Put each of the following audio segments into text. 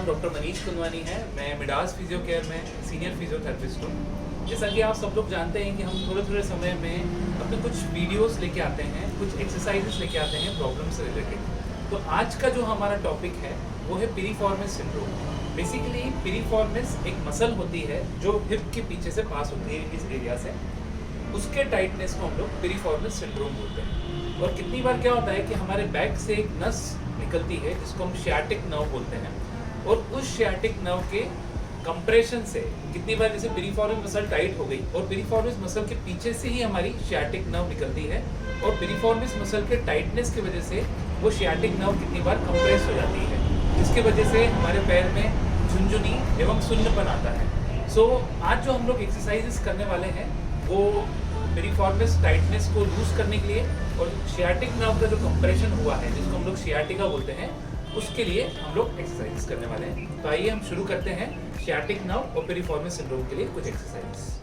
Doctor Manish Kundwani है। मैं Midas physio care में सीनियर फिजियोथेरेपिस्ट हूँ। जैसा कि आप सब लोग जानते हैं कि हम थोड़े थोड़े समय में अपने कुछ वीडियोस लेके आते हैं, कुछ एक्सरसाइजेस लेके आते हैं प्रॉब्लम से रिलेटेड। तो आज का जो हमारा टॉपिक है वो है पिरिफॉर्मिस सिंड्रोम। बेसिकली पिरिफॉर्मिस एक मसल होती है जो हिप के पीछे से पास होती है इस एरिया से, उसके टाइटनेस को हम लोग पिरिफॉर्मिस सिंड्रोम बोलते हैं। और कितनी बार क्या होता है कि हमारे बैक से एक नस निकलती है जिसको हम शियाटिक नर्व बोलते हैं, और उस शियाटिक नर्व के कंप्रेशन से कितनी बार जैसे पिरिफॉर्मिस मसल टाइट हो गई और पिरिफॉर्मिस मसल के पीछे से ही हमारी शियाटिक नर्व निकलती है, और पिरिफॉर्मिस मसल के टाइटनेस की वजह से वो शियाटिक नर्व कितनी बार कंप्रेस हो जाती है, जिसकी वजह से हमारे पैर में झुनझुनी एवं सुन्नपन आता है। सो आज जो हम लोग एक्सरसाइजेस करने वाले हैं वो पिरिफॉर्मिस टाइटनेस को लूज करने के लिए और शियाटिक नर्व का जो कंप्रेशन हुआ है जिसको हम लोग शियाटिका बोलते हैं, उसके लिए हम लोग एक्सरसाइजेस करने वाले हैं। तो आइए हम शुरू करते हैं शियाटिक नर्व और पिरिफॉर्मिस सिंड्रोम के लिए कुछ एक्सरसाइजेस।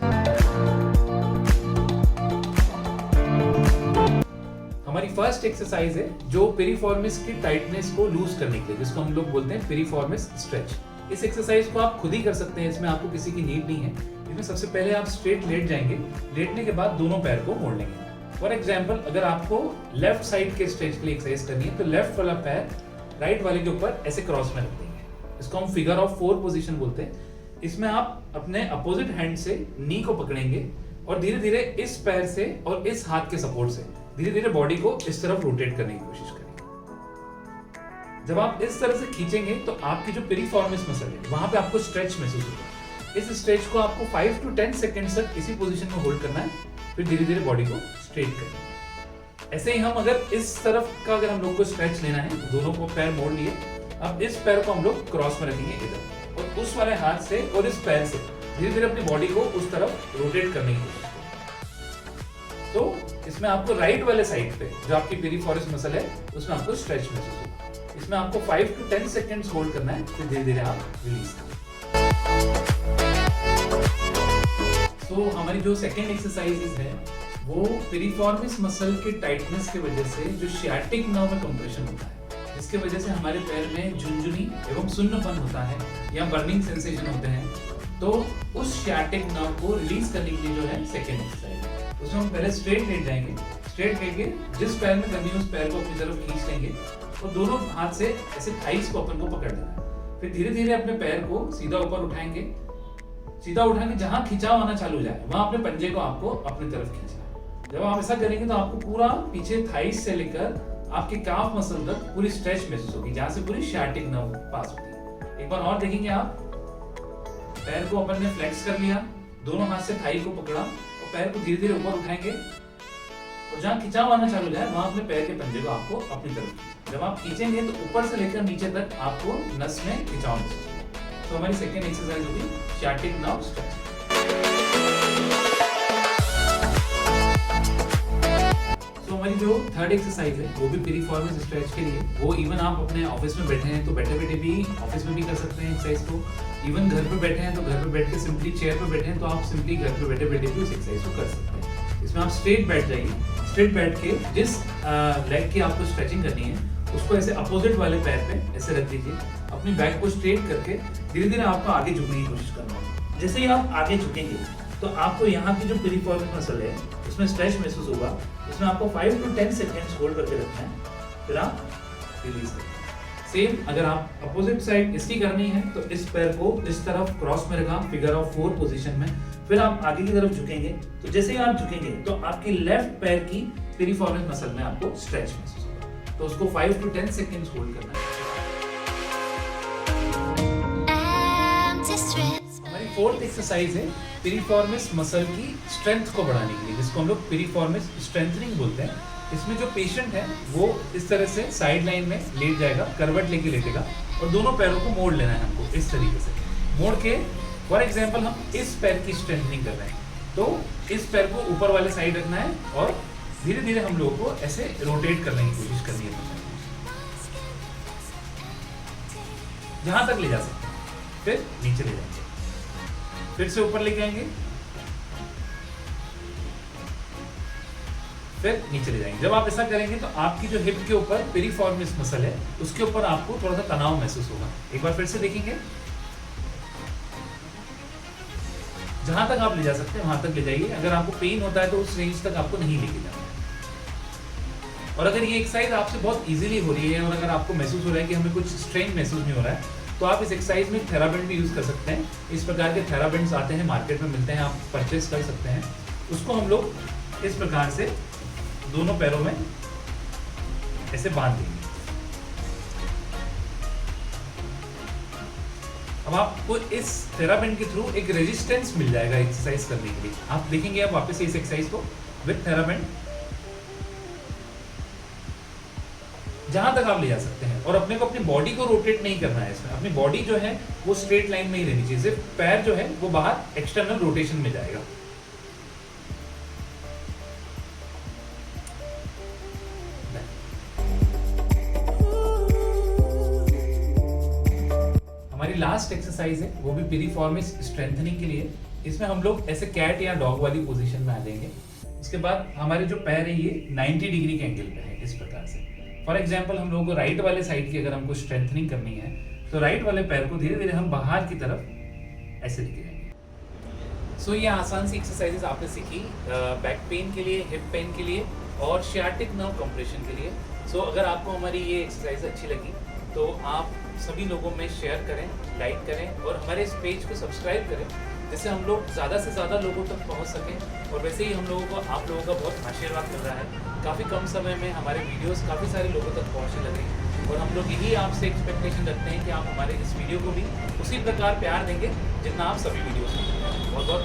हमारी फर्स्ट एक्सरसाइज है जो पिरिफॉर्मिस की टाइटनेस को लूज करने के लिए, जिसको हम लोग बोलते हैं पिरिफॉर्मिस स्ट्रेच। इस एक्सरसाइज को आप खुद ही कर सकते हैं, इसमें आपको किसी की नीड नहीं है। इसमें सबसे पहले आप स्ट्रेट लेट जाएंगे, लेटने के बाद दोनों पैर को मोड़ लेंगे। फॉर एग्जाम्पल, अगर आपको लेफ्ट साइड के स्ट्रेच के लिए एक्सरसाइज करनी है तो लेफ्ट वाला पैर राइट वाले के ऊपर ऐसे क्रॉस में रख देंगे। इसको हम फिगर ऑफ 4 पोजीशन बोलते हैं। इसमें आप अपने अपोजिट हैंड से नी को पकड़ेंगे और धीरे धीरे इस पैर से और इस हाथ के सपोर्ट से धीरे धीरे बॉडी को इस तरफ रोटेट करने की कोशिश करेंगे। जब आप इस तरह से खींचेंगे तो आपकी जो पिरिफॉर्मिस मसल है वहां पे आपको स्ट्रेच महसूस होगा। इस स्ट्रेच को आपको 5 to 10 सेकेंड्स तक इसी पोजीशन में होल्ड करना है, फिर धीरे धीरे बॉडी को स्ट्रेट करना है। ऐसे ही हम अगर इस तरफ का अगर हम लोग को स्ट्रेच लेना है तो दोनों को पैर मोड़ लिए, अब इस पैर को हम लोग क्रॉस में रखेंगे इधर, और उस वाले हाथ से और इस पैर से धीरे धीरे अपनी बॉडी को उस तरफ रोटेट करने की कोशिश करें। तो इसमें आपको राइट वाले साइड पे जो आपकी पिरिफॉर्मिस मसल है उसमें आपको स्ट्रेच महसूस होगा। इसमें आपको 5 to 10 सेकेंड्स होल्ड करना है, फिर धीरे धीरे आप रिलीज करें। तो हमारी जो सेकेंड एक्सरसाइज है वो पिरिफॉर्मिस मसल के टाइटनेस की वजह से जो शियाटिक नर्व में कंप्रेशन होता है, जिसकी वजह से हमारे पैर में झुनझुनी एवं सुन्नपन होता है या बर्निंग सेंसेशन होते हैं, तो उस शियाटिक नर्व को रिलीज करने के लिए जो है सेकेंड एक्सरसाइज है। उसमें हम पहले स्ट्रेट लेट जाएंगे, स्ट्रेट लेके जिस पैर में करनी है उस पैर को अपनी तरफ खींच लेंगे और दोनों हाथ से ऐसे थाइस को अपन को पकड़ लेना है। फिर धीरे धीरे अपने पैर को सीधा ऊपर उठाएंगे, सीधा उठाएंगे, जहां खिंचाव आना चालू हो जाए वहां अपने पंजे को आपको अपनी तरफ खींचना है। जब आप ऐसा करेंगे तो आपको पूरा पीछे थाइस से लेकर आपके काफ मसल तक पूरी स्ट्रेच महसूस होगी, जहां से पूरी शियाटिक नर्व पास होती है। एक बार और देखेंगे आप, पैर को अपन ने फ्लेक्स कर लिया, दोनों हाथ से थाई को पकड़ा और पैर को धीरे धीरे ऊपर उठाएंगे और जहां खिंचाव आना चालू हो जाए वहां अपने पैर के पंजे को आपको अपनी तरफ खींचना। जब आप खींचेंगे तो ऊपर से लेकर नीचे तक आपको नस में खिंचाव महसूस होगा। तो हमारी सेकेंड एक्सरसाइज होगी शियाटिक नर्व स्ट्रेच। तो हमारी जो थर्ड एक्सरसाइज है वो भी पिरिफॉर्मिस स्ट्रेच के लिए, वो इवन आप अपने ऑफिस में बैठे हैं तो बैठे बैठे भी ऑफिस में भी कर सकते हैं एक्सरसाइज को। इवन घर पे बैठे हैं तो घर पे बैठ के सिंपली चेयर पे बैठे हैं तो आप सिंपली घर पे बैठे बैठे भी उस एक्सरसाइज को कर सकते हैं। इसमें आप स्ट्रेट बैठ जाइए, स्ट्रेट बैठ के जिस लेग की आपको स्ट्रेचिंग करनी है उसको ऐसे अपोजिट वाले पैर पे ऐसे रख दीजिए, अपनी बैक को स्ट्रेट करके धीरे धीरे आपको आगे झुकने की कोशिश करना है। जैसे ही आप आगे झुकेंगे तो आपको यहाँ की जो पिरिफॉर्मिस मसल है उसमें स्ट्रेच महसूस होगा। उसमें आपको 5 to 10 सेकेंड्स होल्ड करके रखना है, फिर आप रिलीज करें। सेम अगर आप अपोजिट साइड इसकी करनी है तो इस पैर को इस तरफ क्रॉस में रखा फिगर ऑफ 4 पोजीशन में, फिर आप आगे की तरफ झुकेंगे तो जैसे ही आप झुकेंगे तो आपकी लेफ्ट पैर की पिरिफॉर्मिस मसल में आपको स्ट्रेच महसूस होगा। तो उसको 5 to 10 सेकेंड्स होल्ड करना है। हमारी फोर्थ एक्सरसाइज है पिरिफॉर्मिस मसल की स्ट्रेंथ को बढ़ाने के लिए, जिसको हम लोग पिरिफॉर्मिस स्ट्रेंथनिंग बोलते हैं। इसमें जो पेशेंट है वो इस तरह से साइड लाइन में लेट जाएगा, करवट लेके लेटेगा और दोनों पैरों को मोड़ लेना है हमको इस तरीके से मोड़ के। फॉर एग्जाम्पल हम इस पैर की स्ट्रेंथनिंग कर रहे हैं तो इस पैर को ऊपर वाले साइड रखना है और धीरे धीरे हम लोगों को ऐसे रोटेट करने की कोशिश करनी है, जहां तक ले जा सकते हैं, फिर नीचे ले जाएंगे, फिर से ऊपर लेके आएंगे, फिर नीचे ले जाएंगे। जब आप ऐसा करेंगे तो आपकी जो हिप के ऊपर पेरिफॉर्मिस मसल है उसके ऊपर आपको थोड़ा सा तनाव महसूस होगा। एक बार फिर से देखेंगे, जहां तक आप ले जा सकते हैं वहां तक ले जाइए। अगर आपको पेन होता है तो उस रेंज तक आपको नहीं लेके जाना है। और अगर ये एक्सरसाइज आपसे बहुत इजीली हो रही है और अगर आपको महसूस हो रहा है कि हमें कुछ स्ट्रेन महसूस नहीं हो रहा है, तो आप इस एक्सरसाइज में थेराबैंड भी यूज कर सकते हैं। इस प्रकार के थेराबैंड्स आते हैं, मार्केट में मिलते हैं, आप परचेस कर सकते हैं। उसको हम लोग इस प्रकार से दोनों पैरों में ऐसे बांध देंगे। अब आपको इस थेराबैंड के थ्रू एक रेजिस्टेंस मिल जाएगा एक्सरसाइज करने के लिए। आप देखेंगे आप वापस से इस एक्सरसाइज को विद थेराबैंड जहां तक आप ले जा सकते हैं। और अपने को अपनी बॉडी को रोटेट नहीं करना है इसमें, अपनी बॉडी जो है वो स्ट्रेट लाइन में ही रहनी चाहिए, सिर्फ पैर जो है वो बाहर एक्सटर्नल रोटेशन में जाएगा। हमारी लास्ट एक्सरसाइज है वो भी पिरिफॉर्मिस स्ट्रेंथनिंग के लिए। इसमें हम लोग ऐसे कैट या डॉग वाली पोजीशन में आ जाएंगे। उसके बाद हमारे जो पैर है ये 90 डिग्री के एंगल पे है इस प्रकार से। फॉर एग्जाम्पल हम लोगों को राइट वाले साइड की अगर हमको स्ट्रेंथनिंग करनी है तो राइट वाले पैर को धीरे धीरे हम बाहर की तरफ ऐसे लेके जाएंगे। सो ये आसान सी एक्सरसाइजेस आपने सीखी बैक पेन के लिए, हिप पेन के लिए और शियाटिक नर्व कंप्रेशन के लिए। सो अगर आपको हमारी ये एक्सरसाइज अच्छी लगी तो आप सभी लोगों में शेयर करें, लाइक करें और हमारे इस पेज को सब्सक्राइब करें, जिससे हम लोग ज़्यादा से ज़्यादा लोगों तक पहुंच सकें। और वैसे ही हम लोगों को आप लोगों का बहुत आशीर्वाद मिल रहा है। काफ़ी कम समय में हमारे वीडियोस काफ़ी सारे लोगों तक पहुंचने लगे हैं और हम लोग यही आपसे एक्सपेक्टेशन रखते हैं कि आप हमारे इस वीडियो को भी उसी प्रकार प्यार देंगे जितना आप सभी वीडियोस को देते हैं। बहुत बहुत